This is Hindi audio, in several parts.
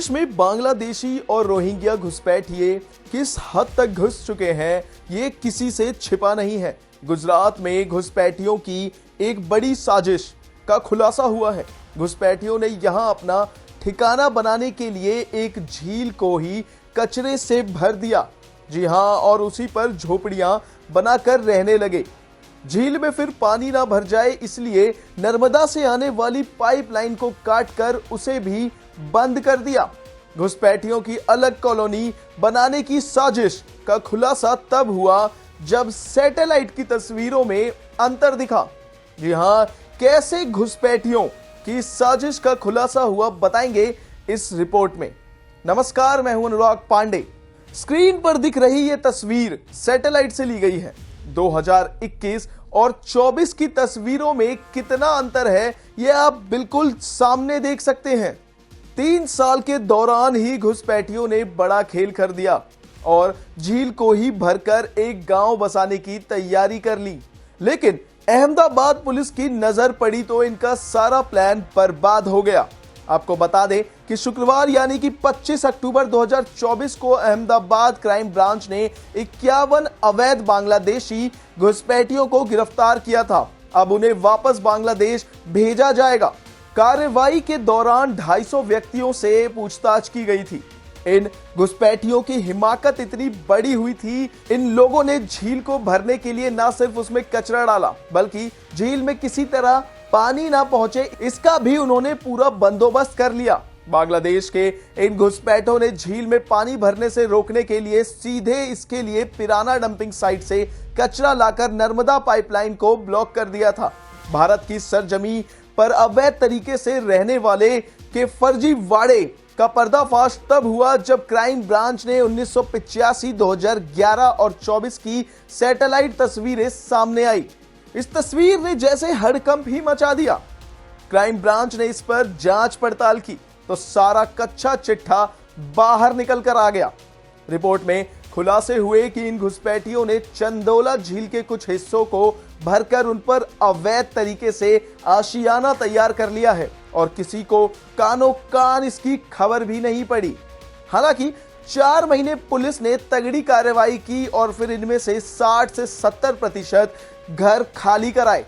देश में बांग्लादेशी और रोहिंग्या घुसपैठिए किस हद तक घुस चुके हैं, ये किसी से छिपा नहीं है। गुजरात में घुसपैठियों की एक बड़ी साजिश का खुलासा हुआ है। घुसपैठियों ने यहां अपना ठिकाना बनाने के लिए एक झील को ही कचरे से भर दिया। जी हां, और उसी पर झोपड़ियां बनाकर रहने लगे। झील में फिर पानी ना भर जाए इसलिए नर्मदा से आने वाली पाइपलाइन को काटकर उसे भी बंद कर दिया। घुसपैठियों की अलग कॉलोनी बनाने की साजिश का खुलासा तब हुआ जब सैटेलाइट की तस्वीरों में अंतर दिखा। जी हां, कैसे घुसपैठियों की साजिश का खुलासा हुआ बताएंगे इस रिपोर्ट में। नमस्कार, मैं हूं अनुराग पांडे। स्क्रीन पर दिख रही ये तस्वीर सैटेलाइट से ली गई है। 2021 और 24 की तस्वीरों में कितना अंतर है ये आप बिल्कुल सामने देख सकते हैं। 3 साल के दौरान ही घुसपैठियों ने बड़ा खेल कर दिया और झील को ही भरकर एक गांव बसाने की तैयारी कर ली। लेकिन अहमदाबाद पुलिस की नजर पड़ी तो इनका सारा प्लान बर्बाद हो गया। आपको बता दें कि शुक्रवार यानी कि 25 अक्टूबर 2024 को अहमदाबाद क्राइम ब्रांच ने 51 अवैध बांग्लादेशी घुसपैठियों को गिरफ्तार किया था। अब उन्हें वापस बांग्लादेश भेजा जाएगा। कार्रवाई के दौरान 250 व्यक्तियों से पूछताछ की गई थी। इन घुसपैठियों की हिमाकत इतनी बड़ी हुई थी, इन लोगों ने झील को भरने के लिए ना सिर्फ उसमें कचरा डाला बल्कि झील में किसी तरह पानी ना पहुंचे इसका भी उन्होंने पूरा बंदोबस्त कर लिया। बांग्लादेश के इन घुसपैठों ने झील में पानी भरने से रोकने के लिए सीधे इसके लिए पिराना डंपिंग साइट से कचरा लाकर नर्मदा पाइपलाइन को ब्लॉक कर दिया था। भारत की सरजमी पर अवैध तरीके से रहने वाले के फर्जी वाड़े का पर्दाफाश तब हुआ जब क्राइम ब्रांच ने 1985, 2011 और 24 की सैटेलाइट तस्वीरें सामने आई। इस तस्वीर ने जैसे हड़कंप ही मचा दिया। क्राइम ब्रांच ने इस पर जांच पड़ताल की तो सारा कच्चा चिट्ठा बाहर निकल कर आ गया। रिपोर्ट में खुलासे हुए कि इन घुसपैठियों ने चंदोला झील के कुछ हिस्सों को भरकर उन पर अवैध तरीके से आशियाना तैयार कर लिया है और किसी को कानो कान इसकी खबर भी नहीं पड़ी। हालांकि 4 महीने पुलिस ने तगड़ी कार्रवाई की और फिर इनमें से 60 से 70% घर खाली कराए।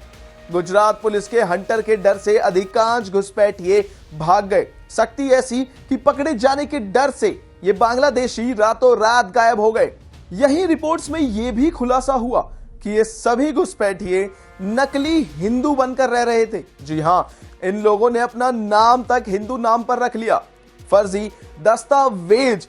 गुजरात पुलिस के हंटर के डर से अधिकांश घुसपैठिए भाग गए। सख्ती ऐसी कि पकड़े जाने के डर से ये बांग्लादेशी रातों रात गायब हो गए। यही रिपोर्ट्स में यह भी खुलासा हुआ कि ये सभी घुसपैठिए नकली हिंदू बनकर रह रहे थे। जी हां, इन लोगों ने अपना नाम तक हिंदू नाम पर रख लिया, फर्जी दस्तावेज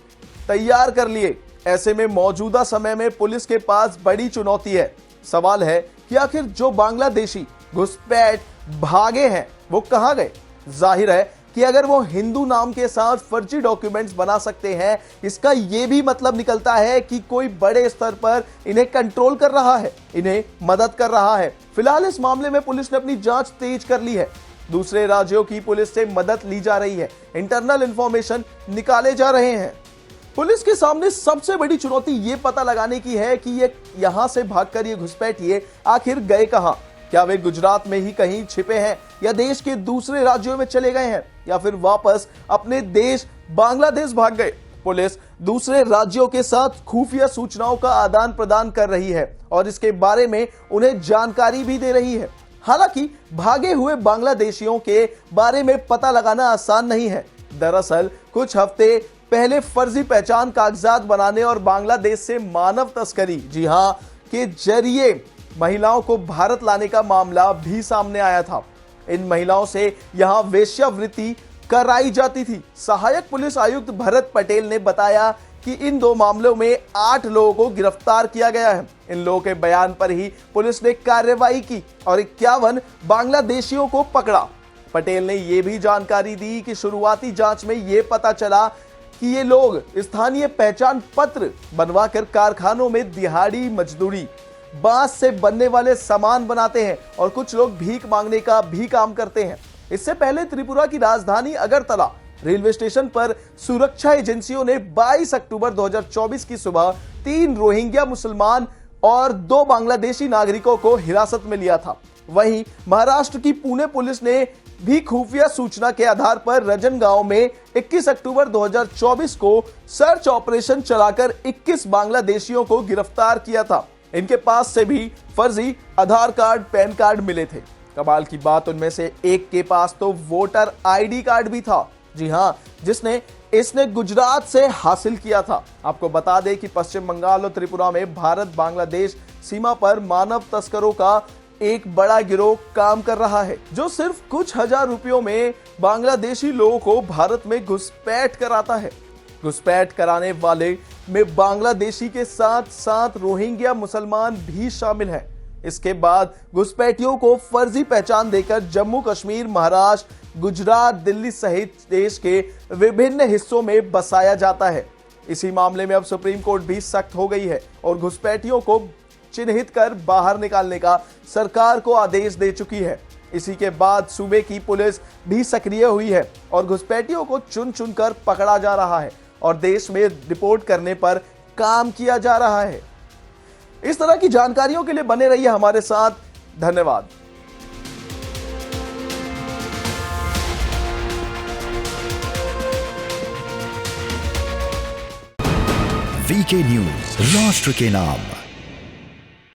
तैयार कर लिए। ऐसे में मौजूदा समय में पुलिस के पास बड़ी चुनौती है। सवाल है कि आखिर जो बांग्लादेशी घुसपैठ भागे हैं वो कहां गए। जाहिर है कि अगर वो हिंदू नाम के साथ फर्जी डॉक्यूमेंट्स बना सकते हैं, इसका यह भी मतलब निकलता है कि कोई बड़े स्तर पर इन्हें कंट्रोल कर रहा है, इन्हें मदद कर रहा है। फिलहाल इस मामले में पुलिस ने अपनी जांच तेज कर ली है। दूसरे राज्यों की पुलिस से मदद ली जा रही है, इंटरनल इंफॉर्मेशन निकाले जा रहे हैं। पुलिस के सामने सबसे बड़ी चुनौती ये पता लगाने की है कि ये यहां से भागकर ये घुसपैठिए आखिर गए कहां। क्या वे गुजरात में ही कहीं छिपे हैं या देश के दूसरे राज्यों में चले गए हैं या फिर वापस अपने देश बांग्लादेश भाग गए। पुलिस दूसरे राज्यों के साथ खुफिया सूचनाओं का आदान प्रदान कर रही है और इसके बारे में उन्हें जानकारी भी दे रही है। हालांकि भागे हुए बांग्लादेशियों के बारे में पता लगाना आसान नहीं है। दरअसल कुछ हफ्ते पहले फर्जी पहचान कागजात बनाने और बांग्लादेश से मानव तस्करी, जी हां, के जरिए महिलाओं को भारत लाने का मामला भी सामने आया था। इन महिलाओं से यहां वेश्यावृत्ति कराई जाती थी। सहायक पुलिस आयुक्त भरत पटेल ने बताया कि इन 2 मामलों में 8 लोगों को गिरफ्तार किया गया है। इन लोगों के बयान पर ही पुलिस ने कार्रवाई की और 51 बांग्लादेशियों को पकड़ा। पटेल ने यह भी जानकारी दी कि शुरुआती जांच में यह पता चला कि ये लोग स्थानीय पहचान पत्र बनवाकर कारखानों में दिहाड़ी मजदूरी, बांस से बनने वाले सामान बनाते हैं और कुछ लोग भीख मांगने का भी काम करते हैं। इससे पहले त्रिपुरा की राजधानी अगरतला रेलवे स्टेशन पर सुरक्षा एजेंसियों ने 22 अक्टूबर 2024 की सुबह 3 रोहिंग्या मुसलमान और 2 बांग्लादेशी नागरिकों को हिरासत में लिया था। वहीं महाराष्ट्र की पुणे पुलिस ने भी खुफिया सूचना के आधार पर रजन गांव में 21 अक्टूबर 2024 को सर्च ऑपरेशन चलाकर 21 बांग्लादेशियों को गिरफ्तार किया था। इनके पास से भी फर्जी आधार कार्ड, पैन कार्ड मिले थे। कमाल की बात, उनमें से एक के पास तो वोटर आईडी कार्ड भी था। जी हां, इसने गुजरात से हासिल किया था। आपको बता दें कि पश्चिम बंगाल और त्रिपुरा में भारत बांग्लादेश सीमा पर मानव तस्करों का एक बड़ा गिरोह काम कर रहा है, जो सिर्फ कुछ हजार रुपयों में बांग्लादेशी लोगों को भारत में घुसपैठ कराता है। घुसपैठ कराने वाले में बांग्लादेशी के साथ साथ रोहिंग्या मुसलमान भी शामिल हैं। इसके बाद घुसपैठियों को फर्जी पहचान देकर जम्मू कश्मीर, महाराष्ट्र, गुजरात, दिल्ली सहित देश के विभिन्न हिस्सों में बसाया जाता है। इसी मामले में अब सुप्रीम कोर्ट भी सख्त हो गई है और घुसपैठियों को चिन्हित कर बाहर निकालने का सरकार को आदेश दे चुकी है। इसी के बाद सूबे की पुलिस भी सक्रिय हुई है और घुसपैठियों को चुन चुनकर पकड़ा जा रहा है और देश में रिपोर्ट करने पर काम किया जा रहा है। इस तरह की जानकारियों के लिए बने रहिए हमारे साथ। धन्यवाद। वीके न्यूज, राष्ट्र के नाम।